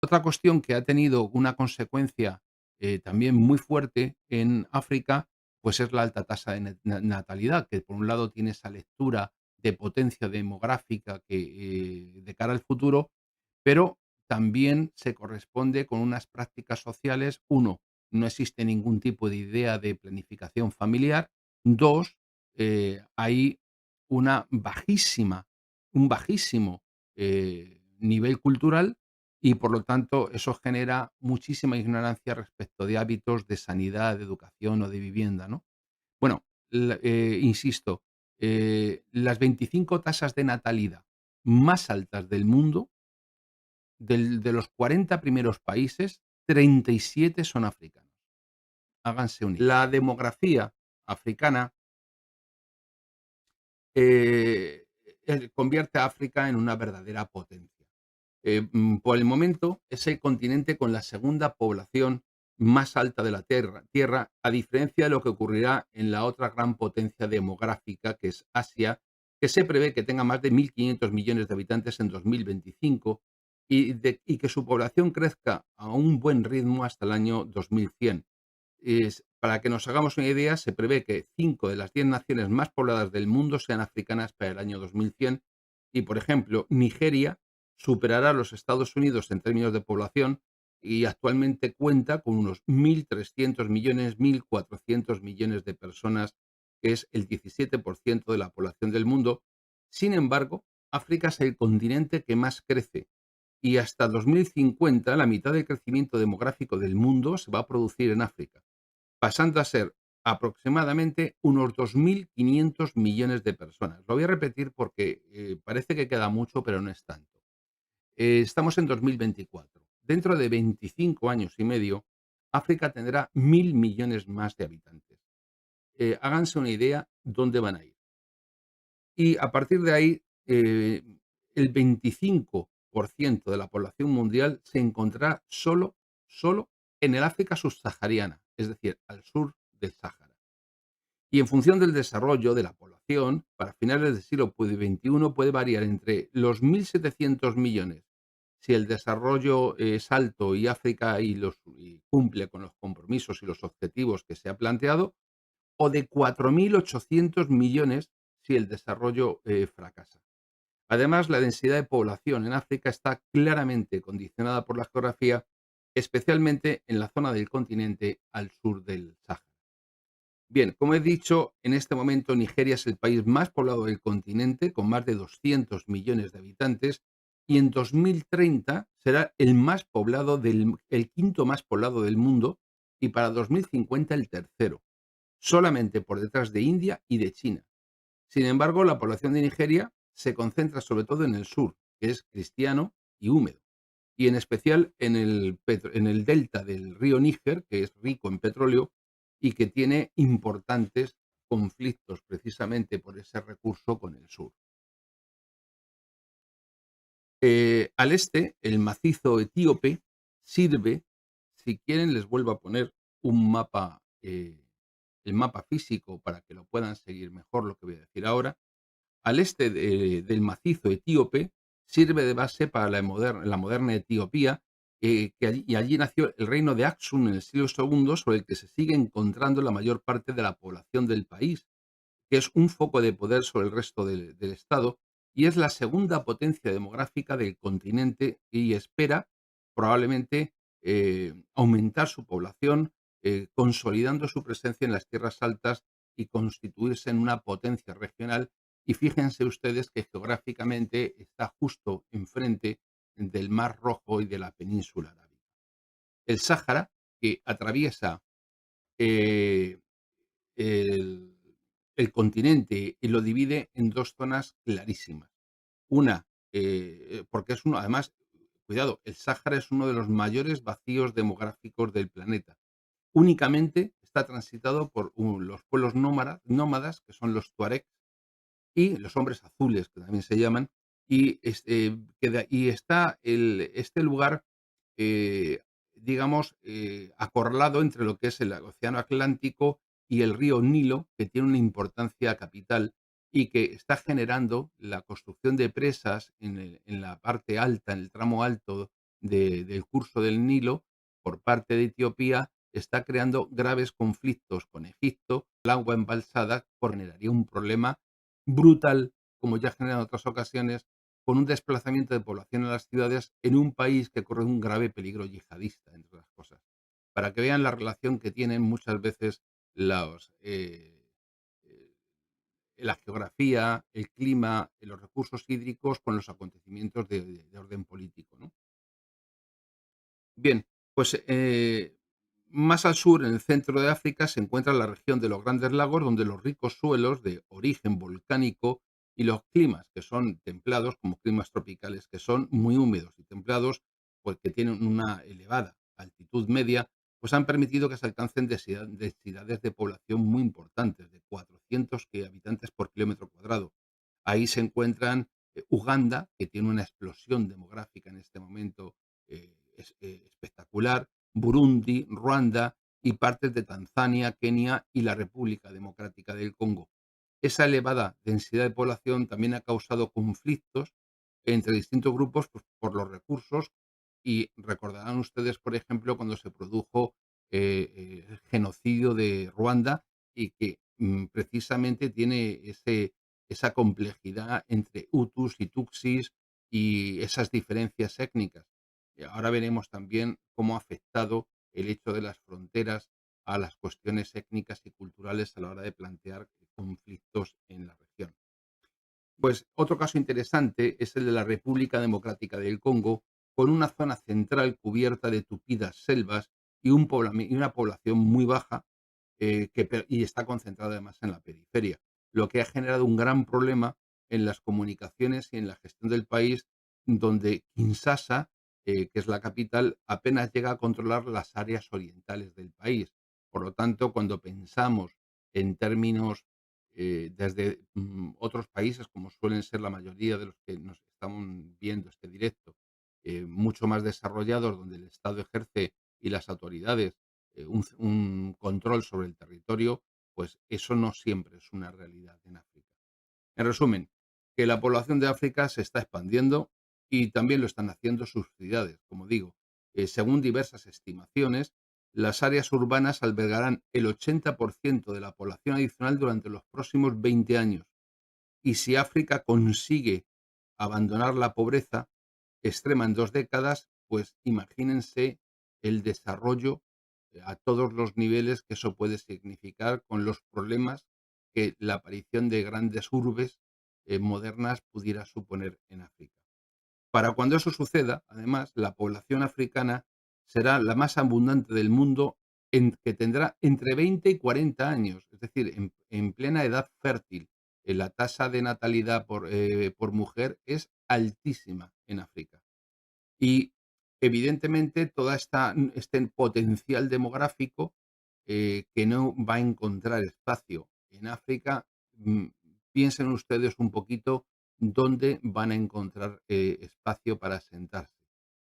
Otra cuestión que ha tenido una consecuencia, también muy fuerte en África, pues es la alta tasa de natalidad, que por un lado tiene esa lectura de potencia demográfica que, de cara al futuro, pero también se corresponde con unas prácticas sociales. Uno, no existe ningún tipo de idea de planificación familiar. 2, hay una bajísima un bajísimo, nivel cultural y, por lo tanto, eso genera muchísima ignorancia respecto de hábitos de sanidad, de educación o de vivienda, ¿no? Bueno, insisto, las 25 tasas de natalidad más altas del mundo, de los 40 primeros países, 37 son africanos. Háganse una idea. La demografía africana eh, convierte a África en una verdadera potencia. Por el momento es el continente con la segunda población más alta de la tierra, a diferencia de lo que ocurrirá en la otra gran potencia demográfica, que es Asia, que se prevé que tenga más de 1.500 millones de habitantes en 2025 y que su población crezca a un buen ritmo hasta el año 2100. Para que nos hagamos una idea, se prevé que 5 de las 10 naciones más pobladas del mundo sean africanas para el año 2100 y, por ejemplo, Nigeria superará a los Estados Unidos en términos de población y actualmente cuenta con unos 1.300 millones, 1.400 millones de personas, que es el 17% de la población del mundo. Sin embargo, África es el continente que más crece y hasta 2050 la mitad del crecimiento demográfico del mundo se va a producir en África, pasando a ser aproximadamente unos 2.500 millones de personas. Lo voy a repetir porque parece que queda mucho, pero no es tanto. Estamos en 2024. Dentro de 25 años y medio, África tendrá 1.000 millones más de habitantes. Háganse una idea dónde van a ir. Y a partir de ahí, el 25% de la población mundial se encontrará solo en el África subsahariana, es decir, al sur del Sáhara. Y en función del desarrollo de la población, para finales del siglo XXI puede variar entre los 1.700 millones, si el desarrollo es alto y África y cumple con los compromisos y los objetivos que se ha planteado, o de 4.800 millones si el desarrollo fracasa. Además, la densidad de población en África está claramente condicionada por la geografía, especialmente en la zona del continente al sur del Sáhara. Bien, como he dicho, en este momento Nigeria es el país más poblado del continente, con más de 200 millones de habitantes, y en 2030 será el quinto más poblado del mundo, y para 2050 el tercero, solamente por detrás de India y de China. Sin embargo, la población de Nigeria se concentra sobre todo en el sur, que es cristiano y húmedo, y en especial en el delta del río Níger, que es rico en petróleo y que tiene importantes conflictos precisamente por ese recurso con el sur. Al este, el macizo etíope sirve, si quieren les vuelvo a poner un mapa, el mapa físico para que lo puedan seguir mejor lo que voy a decir ahora. Al este del macizo etíope sirve de base para la moderna Etiopía, y allí nació el reino de Aksum en el siglo II, sobre el que se sigue encontrando la mayor parte de la población del país, que es un foco de poder sobre el resto del Estado y es la segunda potencia demográfica del continente y espera probablemente aumentar su población, consolidando su presencia en las tierras altas y constituirse en una potencia regional. Y fíjense ustedes que geográficamente está justo enfrente del Mar Rojo y de la península arábiga. El Sáhara, que atraviesa eh, el, el continente y lo divide en dos zonas clarísimas. Una, porque es uno, además, cuidado, el Sáhara es uno de los mayores vacíos demográficos del planeta. Únicamente está transitado por los pueblos nómadas, que son los tuaregs, y los hombres azules, que también se llaman, y está este lugar, eh, digamos, acorralado entre lo que es el océano Atlántico y el río Nilo, que tiene una importancia capital y que está generando la construcción de presas en la parte alta, en el tramo alto del curso del Nilo por parte de Etiopía está creando graves conflictos con Egipto. El agua embalsada generaría un problema brutal, como ya genera en otras ocasiones, con un desplazamiento de población a las ciudades en un país que corre un grave peligro yihadista, entre otras cosas. Para que vean la relación que tienen muchas veces los, eh, la geografía, el clima, los recursos hídricos con los acontecimientos de orden político, ¿no? Bien, pues más al sur, en el centro de África, se encuentra la región de los Grandes Lagos, donde los ricos suelos de origen volcánico y los climas, que son templados, como climas tropicales, que son muy húmedos y templados, pues que tienen una elevada altitud media, pues han permitido que se alcancen densidades de población muy importantes, de 400 habitantes por kilómetro cuadrado. Ahí se encuentran Uganda, que tiene una explosión demográfica en este momento espectacular, Burundi, Ruanda y partes de Tanzania, Kenia y la República Democrática del Congo. Esa elevada densidad de población también ha causado conflictos entre distintos grupos, pues, por los recursos, y recordarán ustedes, por ejemplo, cuando se produjo el genocidio de Ruanda y que precisamente tiene esa complejidad entre Hutus y Tutsis y esas diferencias étnicas. Y ahora veremos también cómo ha afectado el hecho de las fronteras a las cuestiones étnicas y culturales a la hora de plantear conflictos en la región. Pues otro caso interesante es el de la República Democrática del Congo, con una zona central cubierta de tupidas selvas y una población muy baja, y está concentrada además en la periferia, lo que ha generado un gran problema en las comunicaciones y en la gestión del país, donde Kinshasa, que es la capital, apenas llega a controlar las áreas orientales del país. Por lo tanto, cuando pensamos en términos desde otros países, como suelen ser la mayoría de los que nos están viendo este directo, mucho más desarrollados, donde el Estado ejerce y las autoridades un control sobre el territorio, pues eso no siempre es una realidad en África. En resumen, que la población de África se está expandiendo y también lo están haciendo sus ciudades. Como digo, según diversas estimaciones, las áreas urbanas albergarán el 80% de la población adicional durante los próximos 20 años. Y si África consigue abandonar la pobreza extrema en 2 décadas, pues imagínense el desarrollo a todos los niveles que eso puede significar con los problemas que la aparición de grandes urbes modernas pudiera suponer en África. Para cuando eso suceda, además, la población africana será la más abundante del mundo, que tendrá entre 20 y 40 años, es decir, en plena edad fértil. La tasa de natalidad por mujer es altísima en África. Y evidentemente toda este potencial demográfico que no va a encontrar espacio en África, mm, piensen ustedes un poquito dónde van a encontrar espacio para asentarse.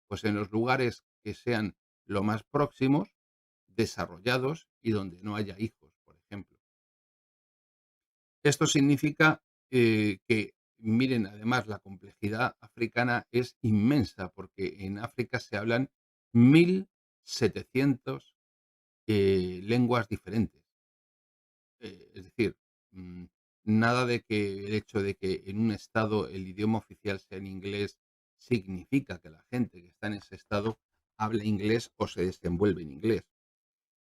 Pues en los lugares que sean lo más próximos, desarrollados y donde no haya hijos, por ejemplo. Esto significa que, miren, además la complejidad africana es inmensa, porque en África se hablan 1.700 lenguas diferentes. Es decir, mm, nada de que el hecho de que en un estado el idioma oficial sea en inglés significa que la gente que está en ese estado hable inglés o se desenvuelve en inglés.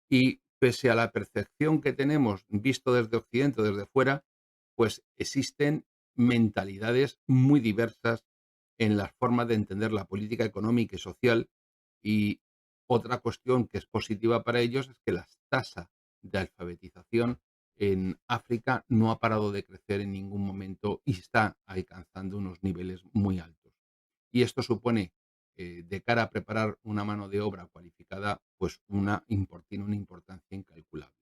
Y pese a la percepción que tenemos visto desde Occidente o desde fuera, pues existen mentalidades muy diversas en las formas de entender la política económica y social. Y otra cuestión que es positiva para ellos es que la tasa de alfabetización en África no ha parado de crecer en ningún momento y está alcanzando unos niveles muy altos. Y esto supone, de cara a preparar una mano de obra cualificada, pues tiene una importancia incalculable.